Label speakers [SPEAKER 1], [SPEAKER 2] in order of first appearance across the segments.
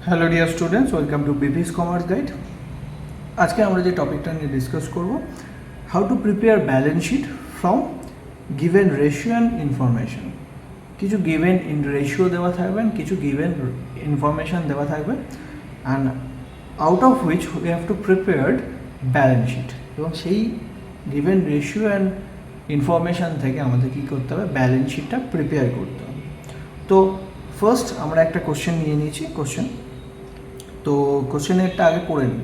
[SPEAKER 1] Hello dear students, welcome to BP's commerce guide. আজকে আমরা যে টপিকটা নিয়ে ডিসকাস করব, how to prepare balance sheet from given ratio and information. কিছু গিভেন রেশিও দেওয়া থাকবেন, কিছু গিভেন ইনফরমেশন দেওয়া থাকবে, and out of which we have to prepared balance sheet. এবং সেই গিভেন রেশিও অ্যান্ড ইনফরমেশান থেকে আমাদের কী করতে হবে, ব্যালেন্স শিটটা প্রিপেয়ার করতে হবে। তো ফার্স্ট আমরা একটা কোশ্চেন নিয়ে নিয়েছি। তো কোশ্চেনেরটা আগে পড়ে নিই।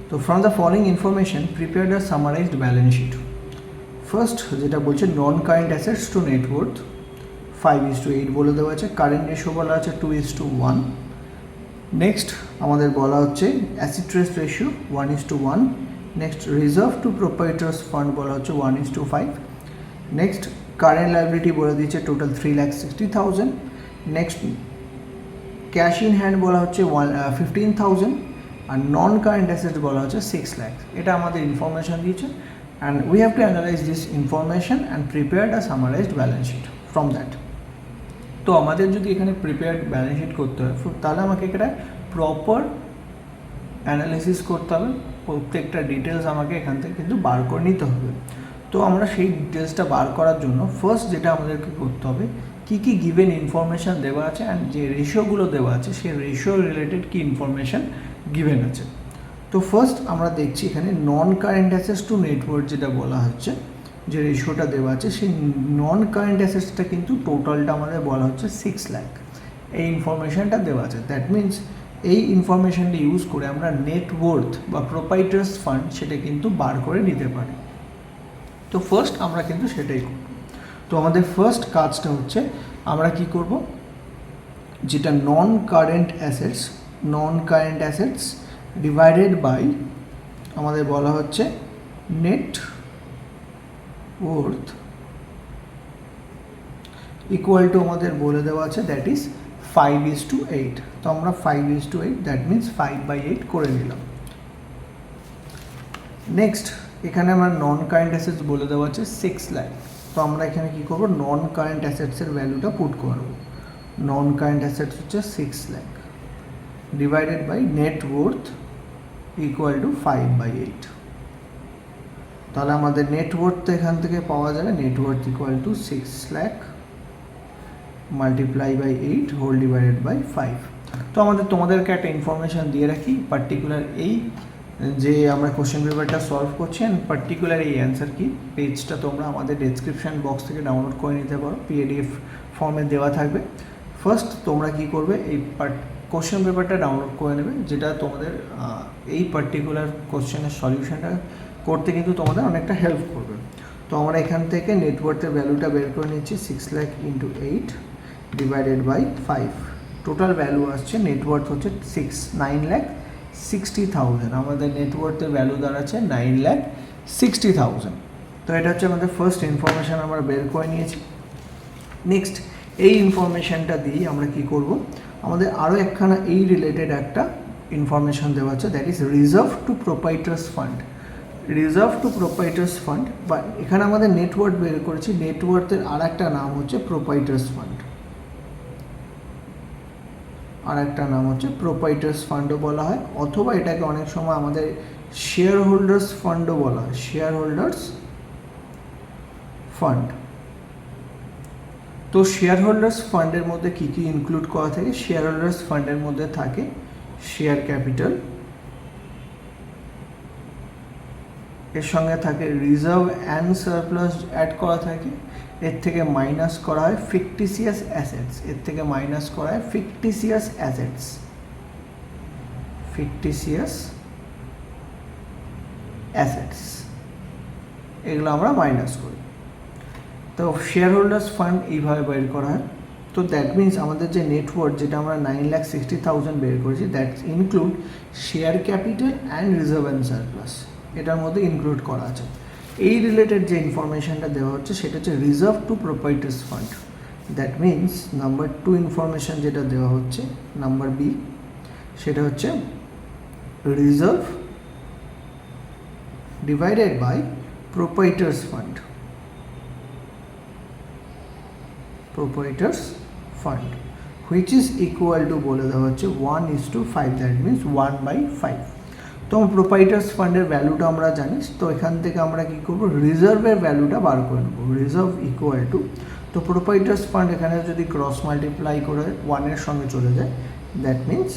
[SPEAKER 1] তো from the following information prepared a summarized balance sheet. First যেটা বলছে, non current assets to net worth 5:8 বলে দেওয়া আছে। কারেন্ট রেশিও বলা আছে 2:1। নেক্সট আমাদের বলা হচ্ছে অ্যাসিড ট্রেস ratio 1:1। Next reserve to proprietors fund বলা হচ্ছে 1:5। নেক্সট কারেন্ট লাইবিলিটি বলে দিয়েছে total 3,60,000। Next cash in hand বলা হচ্ছে 15,000, আর নন কারেন্ট অ্যাসেটস বলা হচ্ছে 6 লাখ। এটা আমাদের ইনফরমেশন দিয়েছে, and we have to analyse this information and prepared a summarized balance sheet from that. তো আমাদের যদি এখানে প্রিপেয়ার্ড ব্যালেন্স শিট করতে হয়, তাহলে আমাকে এটা প্রপার অ্যানালিসিস করতে হবে। প্রত্যেকটা ডিটেলস আমাকে এখান থেকে কিন্তু বার করে নিতে হবে। তো আমরা সেই ডিটেলসটা বার করার জন্য ফার্স্ট যেটা আমাদেরকে করতে হবে, কী কী গিভেন ইনফরমেশান দেওয়া আছে অ্যান্ড যে রেশিওগুলো দেওয়া আছে সেই রেশিও রিলেটেড কী ইনফরমেশান গিভেন আছে। তো ফার্স্ট আমরা দেখছি এখানে non current assets to net worth যেটা বলা হচ্ছে, যে রেশিওটা দেওয়া আছে, সেই নন কারেন্ট অ্যাসেটসটা কিন্তু টোটালটা আমাদের বলা হচ্ছে 6 লাখ। এই ইনফরমেশানটা দেওয়া আছে। দ্যাট মিনস এই ইনফরমেশানটা ইউজ করে আমরা নেটওয়ার্থ বা প্রোপ্রাইটার্স ফান্ড সেটা কিন্তু বার করে নিতে পারি। তো ফার্স্ট আমরা কিন্তু সেটাই করব। তো আমাদের ফার্স্ট কাজটা হচ্ছে, আমরা কি করব, যেটা non current assets divided by আমাদের বলা হচ্ছে নেট ওয়ার্থ ইকুয়াল টু আমাদের বলে দেওয়া আছে, দ্যাট ইজ 5:8। তো আমরা 5:8, দ্যাট মিনস 5/8 করে নিলাম। নেক্সট এখানে আমরা নন কারেন্ট অ্যাসেটস বলে দেওয়া আছে 6 লাখ। তো আমরা এখানে কী করবো, নন কারেন্ট অ্যাসেটসের ভ্যালুটা পুট করব। নন কারেন্ট অ্যাসেটস হচ্ছে 6 lakh divided by net worth equal to 5/8। তাহলে আমাদের নেট ওয়ার্থ এখান থেকে পাওয়া যাবে, net worth equal to 6 lakh multiply by 8 whole divided by 5। তো তোমাদেরকে একটা ইনফরমেশান দিয়ে রাখি, পার্টিকুলার এই যে আমরা কোশ্চেন পেপারটা সলভ করছি অ্যান্ড পার্টিকুলার এই অ্যান্সার কি পেজটা তোমরা আমাদের ডেসক্রিপশান বক্স থেকে ডাউনলোড করে নিতে পারো, PDF ফর্মে দেওয়া থাকবে। ফার্স্ট তোমরা কি করবে, এই কোশ্চেন পেপারটা ডাউনলোড করে নেবে, যেটা তোমাদের এই পার্টিকুলার কোশ্চেনের সলিউশনটা করতে কিন্তু তোমাদের অনেকটা হেল্প করবে। তো আমরা এখান থেকে নেটওয়ার্থের ভ্যালুটা বের করে নিচ্ছি, 6 lakh into 8 divided by 5। Total value আসছে, নেটওয়ার্থ হচ্ছে 9,60,000। আমাদের নেটওয়ার্থের ভ্যালু দাঁড়াচ্ছে 9,60,000। তো এটা হচ্ছে আমাদের ফার্স্ট ইনফরমেশান আমরা বের করে নিয়েছি। নেক্সট এই ইনফরমেশানটা দিয়ে আমরা কি করব, আমাদের আরও একখানা এই রিলেটেড একটা ইনফরমেশান দেওয়া আছে, that is reserve to proprietors fund. Reserve to proprietors fund, বা এখানে আমাদের নেটওয়ার্থ বের করেছি, নেটওয়ার্থের আর একটা নাম হচ্ছে প্রোপ্রাইটার্স ফান্ড, আর একটা নাম হচ্ছে প্রোপ্রাইটার্স ফান্ডও বলা হয়, অথবা এটাকে অনেক সময় আমাদের শেয়ার হোল্ডার্স ফান্ডও বলা হয়, শেয়ার হোল্ডার্স ফান্ড। তো শেয়ার হোল্ডার্স ফান্ডের মধ্যে কী কী ইনক্লুড করা থাকে, শেয়ার হোল্ডার্স ফান্ডের মধ্যে থাকে শেয়ার ক্যাপিটাল, এর সঙ্গে থাকে রিজার্ভ অ্যান্ড সারপ্লাস অ্যাড করা থাকে, এর থেকে মাইনাস করা হয় ফিকটিসিয়াস অ্যাসেটস, এগুলো আমরা মাইনাস করি। তো শেয়ার হোল্ডার্স ফান্ড এইভাবে বের করা হয়। তো দ্যাট মিনস আমাদের যে নেটওয়ার্থ যেটা আমরা 9,60,000 বের করেছি, that include share capital and reserve and surplus, এটার মধ্যে ইনক্লুড করা আছে। এই রিলেটেড যে ইনফরমেশানটা দেওয়া হচ্ছে সেটা হচ্ছে reserve to proprietors fund. That means number 2 information যেটা দেওয়া হচ্ছে, নাম্বার বি, সেটা হচ্ছে reserve divided by proprietors fund, which is equal to বলে দেওয়া হচ্ছে 1:5, দ্যাট মিনস 1/5। তো প্রোপাইটার্স ফান্ডের ভ্যালুটা আমরা জানি, তো এখান থেকে আমরা কী করবো, রিজার্ভের ভ্যালুটা বার করে নেবো। রিজার্ভ ইকুয়াল টু, তো প্রোপাইটার্স ফান্ড এখানে যদি ক্রস মাল্টিপ্লাই করে 1-এর সঙ্গে চলে যায়, that means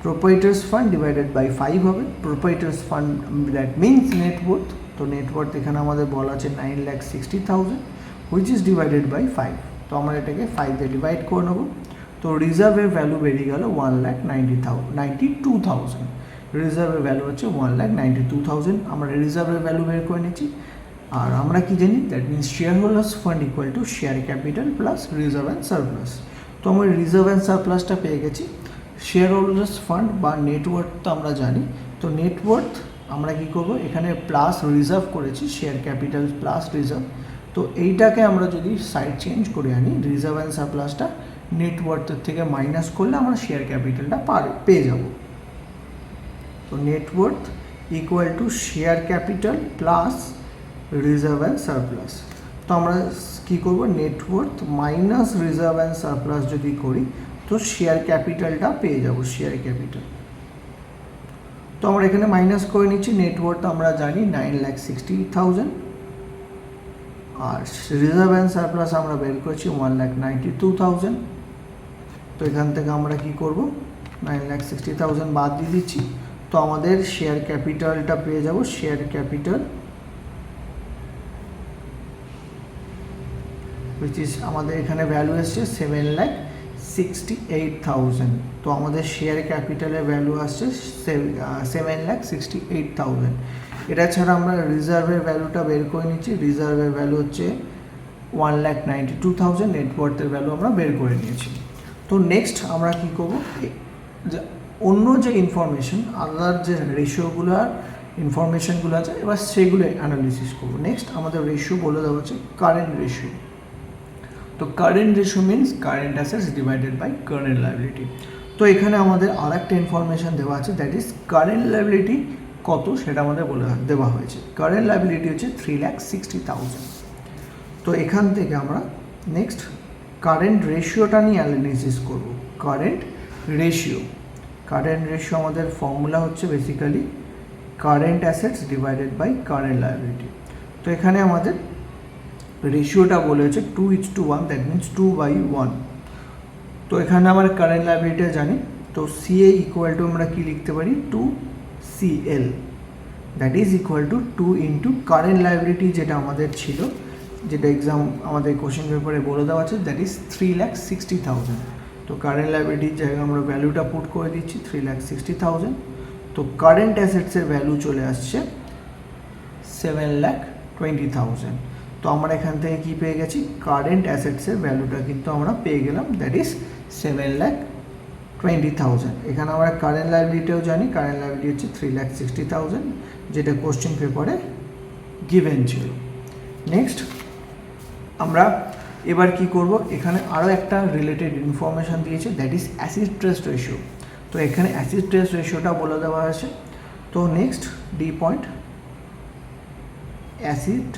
[SPEAKER 1] proprietors fund divided by 5 হবে। Proprietors fund that means net worth, তো নেটওয়ার্থ এখানে আমাদের বলা আছে 9,60,000 হুইচ ইজ ডিভাইডেড বাই 5। তো আমরা এটাকে 5 দিয়ে ডিভাইড করে নেবো। তো রিজার্ভের ভ্যালু বেরিয়ে গেল 1,92,000। রিজার্ভের ভ্যালু হচ্ছে 1,92,000। আমরা রিজার্ভের ভ্যালু বের করে নিচ্ছি। আর আমরা কি জানি, that means share holders fund equal to share capital plus reserve and surplus. তো আমরা রিজার্ভ অ্যান্ড সারপ্লাসটা পেয়ে গেছি। শেয়ার হোল্ডার্স ফান্ড বা নেটওয়ার্থ তো আমরা জানি, তো নেটওয়ার্থ আমরা কি করব, এখানে প্লাস রিজার্ভ করেছি, শেয়ার ক্যাপিটাল প্লাস রিজার্ভ। তো এইটাকে আমরা যদি সাইড চেঞ্জ করে আনি, রিজার্ভ অ্যান্ড সারপ্লাসটা নেটওয়ার্থের থেকে মাইনাস করলে আমরা শেয়ার ক্যাপিটালটা পেয়ে যাব। তো net worth equal to share capital plus reserve and surplus. তো আমরা কী করবো, net worth minus reserve and surplus যদি করি, তো শেয়ার ক্যাপিটালটা পেয়ে যাব, শেয়ার ক্যাপিটাল। তো আমরা এখানে মাইনাস করে নিচ্ছি। নেটওয়ার্থ আমরা জানি 9,60,000 আর রিজার্ভ অ্যান্ড সারপ্লাস আমরা বের করেছি 1,92,000। তো এখান থেকে আমরা কি করব, 9,60,000 বাদ দিয়ে দিচ্ছি। তো আমাদের শেয়ার ক্যাপিটালটা পেয়ে যাব, শেয়ার ক্যাপিটাল হুইচ ইজ আমাদের এখানে ভ্যালু এসছে 7,68,000। তো আমাদের শেয়ার ক্যাপিটালের ভ্যালু আসছে 7,68,000। এটা ছাড়া আমরা রিজার্ভের ভ্যালুটা বের করে নিচ্ছি। রিজার্ভের ভ্যালু হচ্ছে 1,92,000, নেটওয়ার্থের ভ্যালু আমরা বের করে নিয়েছি। তো নেক্সট আমরা কি করব, অন্য যে ইনফরমেশন, আদার যে রেশিওগুলো ইনফরমেশনগুলো আছে, এবার সেগুলো অ্যানালিসিস করবো। নেক্সট আমাদের রেশিও বলে দেওয়া হচ্ছে কারেন্ট রেশিও। তো current ratio means current assets divided by current liability. তো এখানে আমাদের আর একটা ইনফরমেশন দেওয়া আছে, দ্যাট ইজ কারেন্ট লায়াবিলিটি কত সেটা আমাদের দেওয়া হয়েছে। কারেন্ট লায়াবিলিটি হচ্ছে 3,60,000। তো এখান থেকে আমরা নেক্সট কারেন্ট রেশিওটা নিয়ে অ্যানালিসিস করব। কারেন্ট রেশিও আমাদের ফর্মুলা হচ্ছে basically current assets divided by current liability. তো এখানে আমাদের রেশিওটা বলেছে 2:1, দ্যাট মিনস 2/1। তো এখানে আমরা কারেন্ট লায়াবিলিটি জানি, তো সিএ ইকুয়াল টু আমরা কি লিখতে পারি, 2CL, that is equal two 2 into current liability যেটা আমাদের ছিল, যেটা এক্সাম আমাদের কোশ্চেন পেপারে বলে দেওয়া আছে, দ্যাট ইজ 3,60,000। তো কারেন্ট লায়াবিলিটির জায়গায় আমরা ভ্যালুটা পুট করে দিচ্ছি 3,60,000। তো কারেন্ট অ্যাসেটসের ভ্যালু চলে আসছে 7,20,000। তো আমরা এখান থেকে কি পেয়ে গেছি, কারেন্ট অ্যাসেটসের ভ্যালুটা কিন্তু আমরা পেয়ে গেলাম, দ্যাট ইজ 7,20,000। এখানে আমরা কারেন্ট লায়াবিলিটিও জানি, কারেন্ট লায়াবিলিটি হচ্ছে 3,60,000, যেটা কোশ্চেন পেপারে গিভেন ছিল। নেক্সট আমরা এবার কি করব, এখানে আরও একটা রিলেটেড ইনফরমেশান দিয়েছে, that is acid test ratio. তো এখানে অ্যাসিড টেস্ট রেশিওটা বলে দেওয়া আছে। তো next D point, acid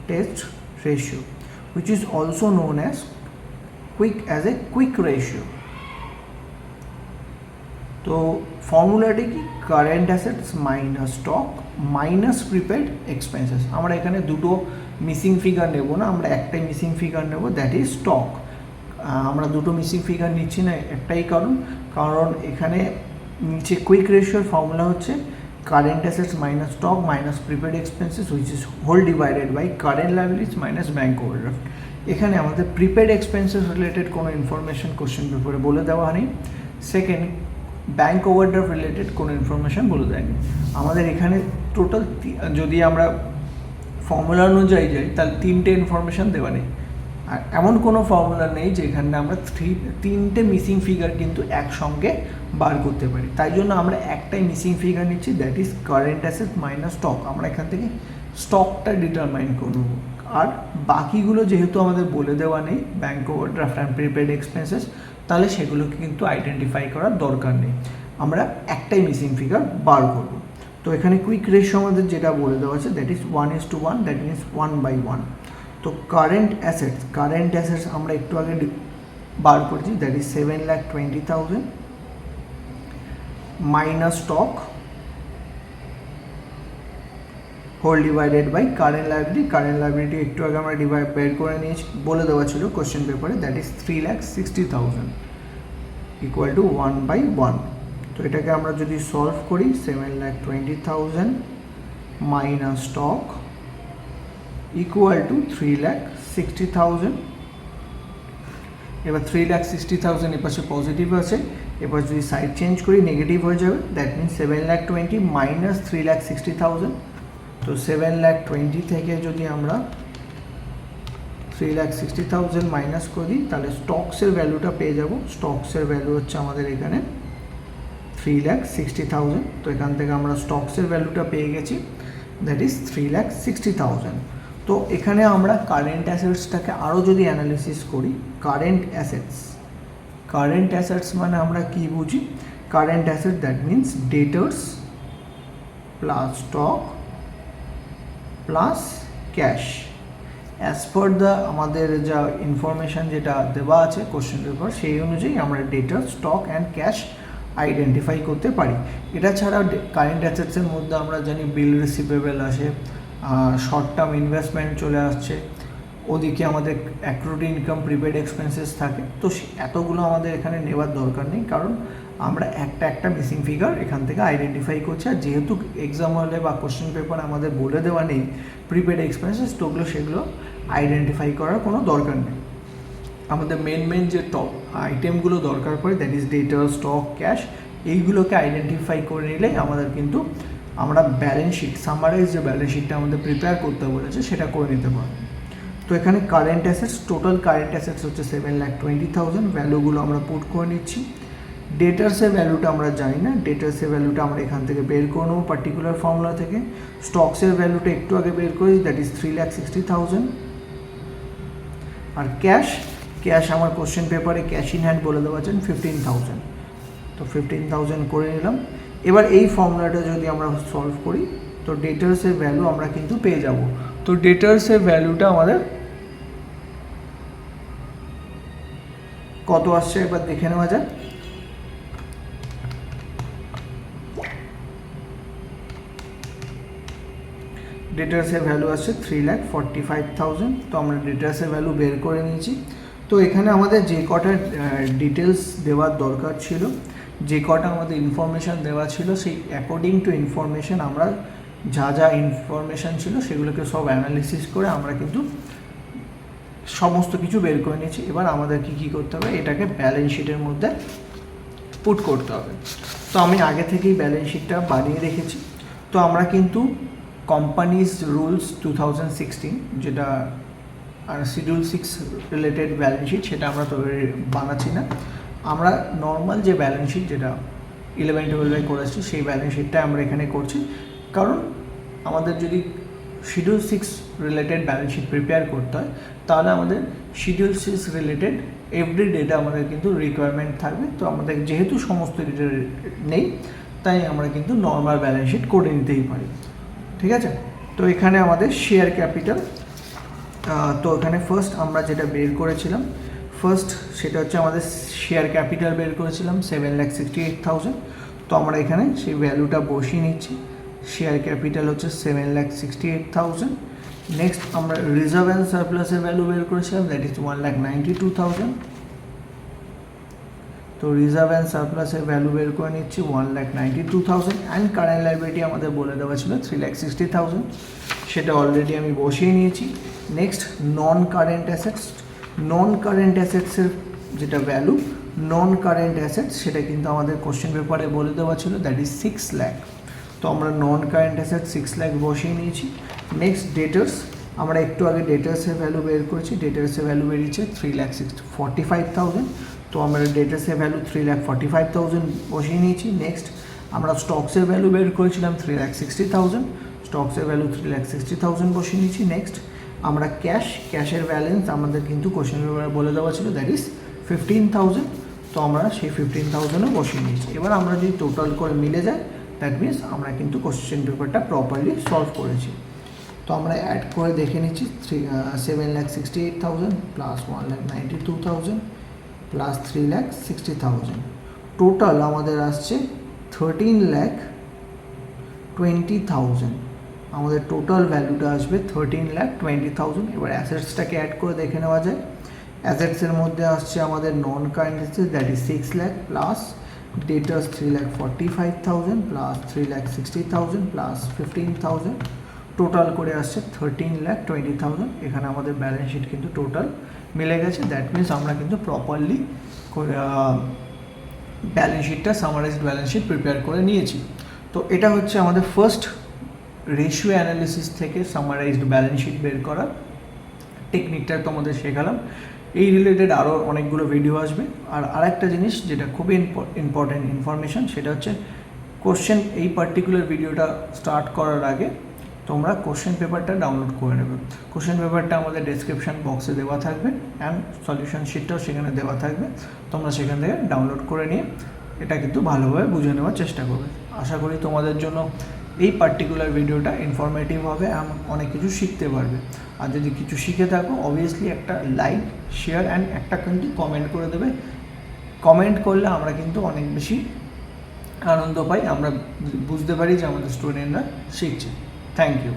[SPEAKER 1] test ratio which is also known as a quick ratio। তো ফর্মুলাটি কি, current assets minus stock minus prepaid expenses. আমরা এখানে দুটো মিসিং ফিগার নেব না, আমরা একটাই মিসিং ফিগার নেব, দ্যাট ইজ স্টক। আমরা দুটো মিসিং ফিগার নিচ্ছি না, একটাই কারণ এখানে নিচে কুইক রেশিওর ফর্মুলা হচ্ছে current assets minus stock minus prepaid expenses which is whole divided by current liabilities minus bank overdraft. এখানে আমাদের প্রিপেড এক্সপেন্সেস রিলেটেড কোনো ইনফরমেশন কোশ্চেন পেপারে বলে দেওয়া নেই। সেকেন্ড, ব্যাঙ্ক ওভারড্রাফট রিলেটেড কোনো ইনফরমেশন বলে দেয়নি। আমাদের এখানে টোটাল যদি আমরা ফর্মুলা অনুযায়ী যাই তাহলে 3টে ইনফরমেশান দেওয়া নেই, আর এমন কোনো ফর্মুলা নেই যেখানে আমরা 3টে মিসিং ফিগার কিন্তু একসঙ্গে বার করতে পারি। তাই জন্য আমরা একটাই মিসিং ফিগার নিচ্ছি, that is current asset minus stock. আমরা এখান থেকে স্টকটা ডিটারমাইন করব, আর বাকিগুলো যেহেতু আমাদের বলে দেওয়া নেই, bank overdraft and prepaid expenses, তাহলে সেগুলোকে কিন্তু আইডেন্টিফাই করার দরকার নেই, আমরা একটাই মিসিং ফিগার বার করব। তো এখানে কুইক রেশিও আমাদের যেটা বলে দেওয়া আছে, দ্যাট ইজ 1:1, দ্যাট মিনস 1/1। তো কারেন্ট অ্যাসেটস আমরা একটু আগে বার করছি, that is 7,20,000 minus stock whole divided by current liability একটু আগে আমরা বের করে নিয়েছি, বলে দেওয়া ছিল কোশ্চেন পেপারে, দ্যাট ইজ 3,60,000 ইকুয়াল টু 1/1। তো এটাকে আমরা যদি সলভ করি 7,20,000 মাইনাস স্টক ইকুয়াল টু 3,60,000। এবার 3,60,000 এপাশে পজিটিভ আছে, এবার যদি সাইড চেঞ্জ করি নেগেটিভ হয়ে যাবে, দ্যাট মিনস 7,20,000 মাইনাস 3,60,000। তো 7,20,000 থেকে যদি আমরা 3,60,000 মাইনাস করে দিই তাহলে স্টকসের ভ্যালুটা পেয়ে যাব। স্টকসের ভ্যালু হচ্ছে আমাদের এখানে 3,60,000। তো এখান থেকে আমরা স্টকসের ভ্যালুটা পেয়ে গেছি, দ্যাট ইজ 3,60,000। তো এখানে আমরা কারেন্ট অ্যাসেটসটাকে আরও যদি অ্যানালিসিস করি, কারেন্ট অ্যাসেটস মানে আমরা কি বুঝি? Current asset that means debtors plus stock plus cash. As per the আমাদের যা ইনফরমেশান যেটা দেওয়া আছে কোশ্চেন পেপার, সেই অনুযায়ী আমরা data, stock and cash identify করতে পারি। এটা ছাড়া কারেন্ট অ্যাসেটসের মধ্যে আমরা জানি বিল রিসিভেবল আসে, শর্ট টার্ম ইনভেস্টমেন্ট চলে আসছে, ওদিকে আমাদের অ্যাক্রুড ইনকাম, প্রিপেড এক্সপেন্সেস থাকে। তো এতগুলো আমাদের এখানে নেওয়ার দরকার নেই, কারণ আমরা একটা মিসিং ফিগার এখান থেকে আইডেন্টিফাই করছি। আর যেহেতু এক্সাম হলে বা কোশ্চেন পেপার আমাদের বলে দেওয়া নেই প্রিপেড এক্সপেন্সেস, তো সেগুলো আইডেন্টিফাই করার কোনো দরকার নেই। আমাদের মেন যে টপ আইটেমগুলো দরকার পড়ে, that is data, stock, cash, এইগুলোকে আইডেন্টিফাই করে নিলেই আমাদের কিন্তু আমরা ব্যালেন্স শিট, সামারাইজ যে ব্যালেন্স শিটটা আমাদের প্রিপেয়ার করতে বলেছে সেটা করে নিতে পারবো। তো এখানে current assets, total current assets হচ্ছে 7,20,000, ভ্যালুগুলো আমরা পুট করে নিচ্ছি। ডেটার্সের ভ্যালুটা আমরা জানি না, ডেটার্সের ভ্যালুটা আমরা এখান থেকে বের করে নেবো পার্টিকুলার ফর্মুলা থেকে। স্টকসের ভ্যালুটা একটু আগে বের করেছি, দ্যাট ইজ 3,60,000। আর ক্যাশ আমার কোশ্চেন পেপারে ক্যাশ ইন হ্যান্ড বলে দেওয়া আছেন 15,000। তো 15,000 করে নিলাম। এবার এই ফর্মুলাটা যদি আমরা সলভ করি তো ডেটার্সের ভ্যালু আমরা কিন্তু পেয়ে যাব। তো ডেটার্সের ভ্যালুটা আমাদের কত আসছে একবার দেখে নেওয়া যাক। ডেটার্সের ভ্যালু আসছে 3,45,000। তো আমরা ডেটার্সের ভ্যালু বের করে নিয়েছি। তো এখানে আমাদের যে কটা ডিটেলস দেওয়ার দরকার ছিল, যে কটা আমাদের ইনফরমেশান দেওয়া ছিল, সেই অ্যাকর্ডিং টু ইনফরমেশান আমরা যা ইনফরমেশান ছিল সেগুলোকে সব অ্যানালিসিস করে আমরা কিন্তু সমস্ত কিছু বের করে নিয়েছি। এবার আমাদের কী করতে হবে, এটাকে ব্যালেন্স শিটের মধ্যে পুট করতে হবে। তো আমি আগে থেকেই ব্যালেন্স শিটটা বানিয়ে রেখেছি। তো আমরা কিন্তু কোম্পানিজ রুলস 2016 যেটা আর শিডিউল 6 রিলেটেড ব্যালেন্স শিট, সেটা আমরা তবে বানাচ্ছি না। আমরা নর্মাল যে ব্যালেন্স শিট যেটা 11-12 করেছি সেই ব্যালেন্স শিটটা আমরা এখানে করছি। কারণ আমাদের যদি schedule 6 related balance sheet prepare করতে হয় তাহলে আমাদের শিডিউল 6 রিলেটেড এভরি ডেটা আমাদের কিন্তু রিকোয়ারমেন্ট থাকবে। তো আমাদের যেহেতু সমস্ত ডেটা নেই তাই আমরা কিন্তু নর্মাল ব্যালেন্স শিট করে নিতেই পারি, ঠিক আছে। তো এখানে আমাদের শেয়ার ক্যাপিটাল, তো এখানে ফার্স্ট আমরা যেটা বের করেছিলাম সেটা হচ্ছে আমাদের শেয়ার ক্যাপিটাল বের করেছিলাম 7,68,000। তো আমরা এখানে সেই ভ্যালুটা বসিয়ে নিচ্ছি। শেয়ার ক্যাপিটাল হচ্ছে 7,68,000। নেক্সট আমরা রিজার্ভ অ্যান্ড সারপ্লাসের ভ্যালু বের করেছিলাম, দ্যাট ইজ 1,92,000। তো রিজার্ভ অ্যান্ড সারপ্লাসের ভ্যালু বের করে নিচ্ছি 1,92,000। অ্যান্ড কারেন্ট লাইবিলিটি আমাদের বলে দেওয়া ছিল 3,60,000, সেটা অলরেডি আমি বসিয়ে নিয়েছি। নেক্সট নন কারেন্ট অ্যাসেটসের যেটা ভ্যালু, নন কারেন্ট অ্যাসেটস সেটা কিন্তু আমাদের কোশ্চেন পেপারে বলে দেওয়া ছিল, দ্যাট ইজ 6 লাখ। তো আমরা নন কারেন্ট অ্যাসেট 6 লাখ বসিয়ে নিয়েছি। নেক্সট ডেটার্স, আমরা একটু আগে ডেটার্সের ভ্যালু বের করেছি, ডেটার্সের ভ্যালু বেরিয়েছে 3,45,000। তো আমরা ডেটার্সের ভ্যালু 3,45,000 বসিয়ে নিয়েছি। নেক্সট আমরা স্টকসের ভ্যালু বের করেছিলাম 3,60,000, স্টকসের ভ্যালু 3,60,000 বসিয়ে নিয়েছি। নেক্সট আমরা ক্যাশের ব্যালেন্স আমাদের কিন্তু কোশ্চেন পেপারে বলে দেওয়া ছিল, দ্যাট ইজ 15,000। তো আমরা সেই 15,000ও বসিয়ে নিয়েছি। এবার আমরা যদি টোটাল করে মিলে যায় দ্যাট মিনস আমরা কিন্তু কোশ্চেন পেপারটা প্রপারলি সলভ করেছি। তো আমরা অ্যাড করে দেখে নিচ্ছি 7,68,000 প্লাস 1,92,000 প্লাস 3,60,000, টোটাল আমাদের আসছে 13,20,000। আমাদের টোটাল ভ্যালুটা আসবে 13,20,000। এবার অ্যাসেটসটাকে অ্যাড করে দেখে নেওয়া যায়। অ্যাসেটসের মধ্যে আসছে আমাদের non current assets, that is 6 lakh, plus debtors 3,45,000 plus 3,60,000 plus 15,000, total করে আসছে 13,20,000। এখানে আমাদের ব্যালেন্স শিট কিন্তু টোটাল মিলে গেছে। দ্যাট মিনস আমরা কিন্তু প্রপারলি ব্যালেন্স শিটটা, সামারাইজড ব্যালেন্স শিট প্রিপেয়ার করে নিয়েছি। তো এটা হচ্ছে আমাদের ফার্স্ট রেশিও অ্যানালিসিস থেকে সামারাইজড ব্যালেন্স শিট বের করার টেকনিকটা তোমাদের শেখালাম। এই রিলেটেড আরও অনেকগুলো ভিডিও আসবে। আর আরেকটা জিনিস যেটা খুবই ইম্পর্টেন্ট ইনফরমেশন, সেটা হচ্ছে কোশ্চেন। এই পার্টিকুলার ভিডিওটা স্টার্ট করার আগে তোমরা কোশ্চেন পেপারটা ডাউনলোড করে নেবে। কোশ্চেন পেপারটা আমাদের ডেসক্রিপশন বক্সে দেওয়া থাকবে, অ্যান্ড সলিউশন শিটটাও সেখানে দেওয়া থাকবে। তোমরা সেখান থেকে ডাউনলোড করে নিয়ে এটা কিন্তু ভালোভাবে বুঝে নেওয়ার চেষ্টা করবে। আশা করি তোমাদের জন্য এই পার্টিকুলার ভিডিওটা ইনফরমেটিভ হবে, অনেক কিছু শিখতে পারবে। আর যদি কিছু শিখে থাকো, অবভিয়াসলি একটা লাইক, শেয়ার অ্যান্ড একটা কিন্তু কমেন্ট করে দেবে। কমেন্ট করলে আমরা কিন্তু অনেক বেশি আনন্দ পাই, আমরা বুঝতে পারি যে আমাদের স্টুডেন্টরা শিখছে। Thank you.